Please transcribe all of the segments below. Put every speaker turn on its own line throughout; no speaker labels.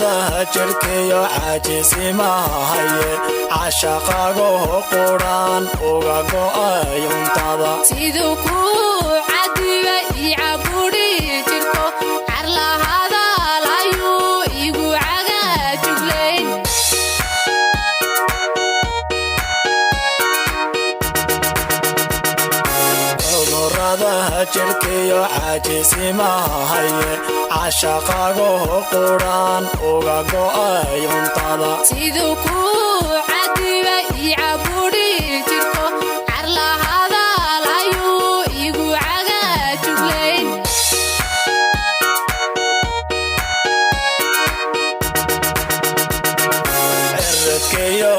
cudurada jirkiyo caajisi maahaye cashaqaago quraan uga go'ay cuntada
siduu ku cadiba ii caburi jirko carlahada ayuu igu cagajuglayn
cudurada jirkiyo caajisi maahaye cashaqaago quraan uga go'ay cuntada
siduu ku cadiba ii caburi jirko carlahada ayuu igu cagajuglayn
ciridkiyo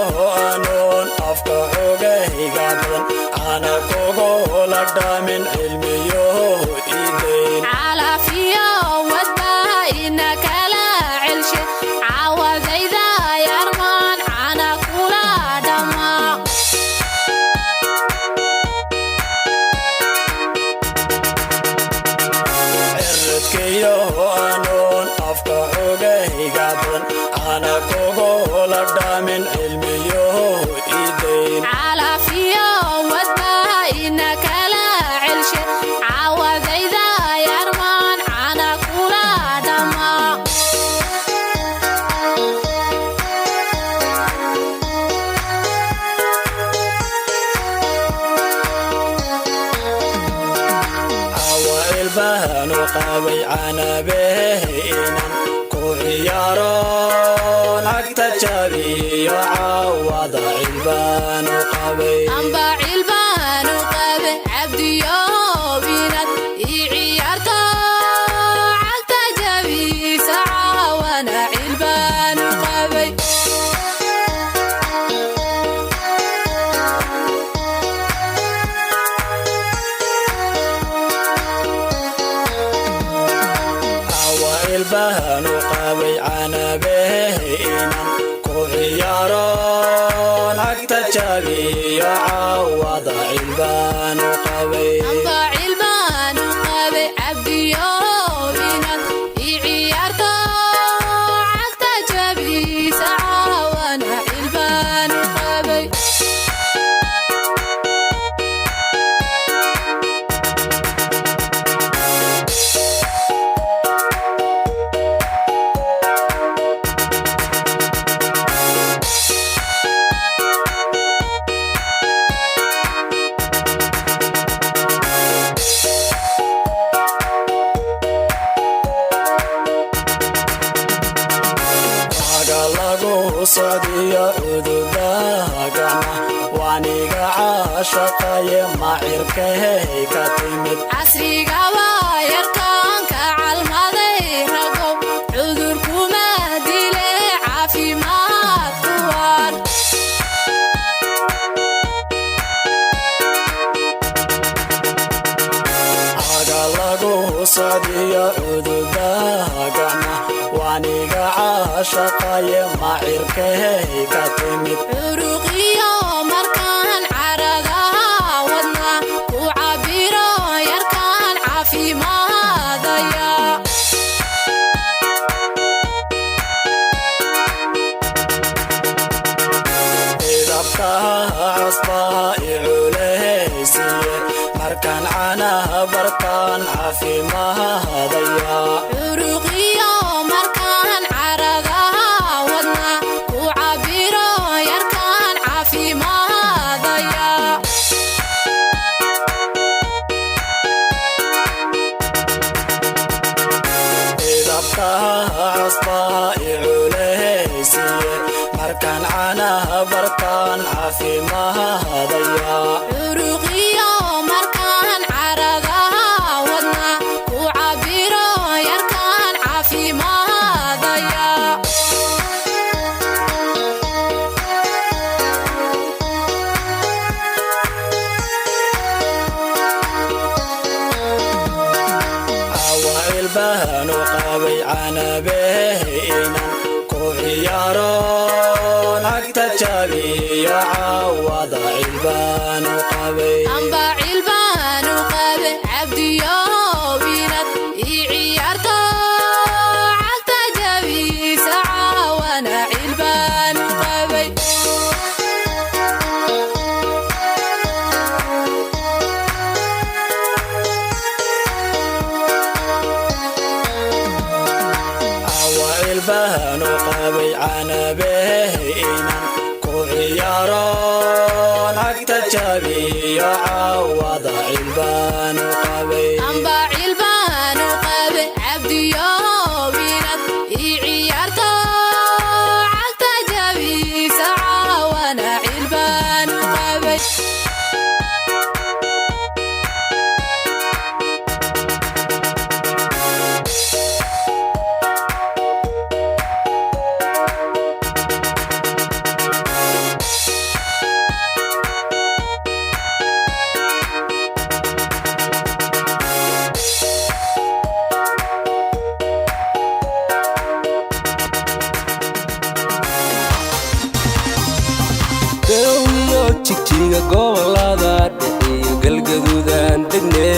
anoon afka xogayga badan ana kugu la dhaamin cilmiyo iidayn
calafiyo wadbaha ina kala celshe caawadayda yarmaan cana kula dhammaa
ciridkiyo anoon afka xogayga badan ana kugu la dhaamin cilmiyo iidayn
calafiyo wadbaha ina kala celshe caawadayda yarmaan cana kula dhammaa
awaail baanu qabay canabehinan ku ciyaaroon agta jabiyo caawada cilbaanu qabay
amba cilbaanu qabe cabdiyo binad ii ciyaarto cagta jabiisa caawana cilbaanu qabay
awaail baanu qabay canabehinan ku ciyaaroon agta jabiyo caawada cilbaanu qabay
amba cilbaanu qabe cabdiyo binad ii ciyaarto cagta jabiisa caawana cilbaanu qabay
aga lagu socdiyo cududaha gacma waaniga caashaqaye macirkahey ka timid
casrigaba yarkaanka calmaday ragow cudurkuma dile caafimaad kuwaan
aga lagu socdiyo cududaha gacma waaniga caashaqaye macirkahey ka timid
curuqiyo markaan caradaha wadna ku cabiro yarkaan caafimaadaya
idabkaha casbaha i culeysiye markaan canaha bartaan caafimaadaya
curuqiyo markaan caradaha wadna ku cabiro yarkaan caafimaadaya
idabkaha casbaha i culeysiye markaan canaha bartaan caafimaadaya
curuqiyo markaan caradaha wadna ku cabiro yarkaan caafimaadaya awaail baanu qabay canabehinan ku ciyaaroon agta jabiyo caawada cilbaanu qabay amba cilbaanu qabe cabdiyo binad ii ciyaarto cagta jabiisa
cilbaan u qabay canabeeynan ku ciyaaroon cagta jabiyo caawada cilbaan u qabay
amba cilbaan u qabay cabdiyo wiinad ii ciyaarto cagta jabisa caawana cilbaan u qabay
jigjiga gobolada dhexe galgaduudan degne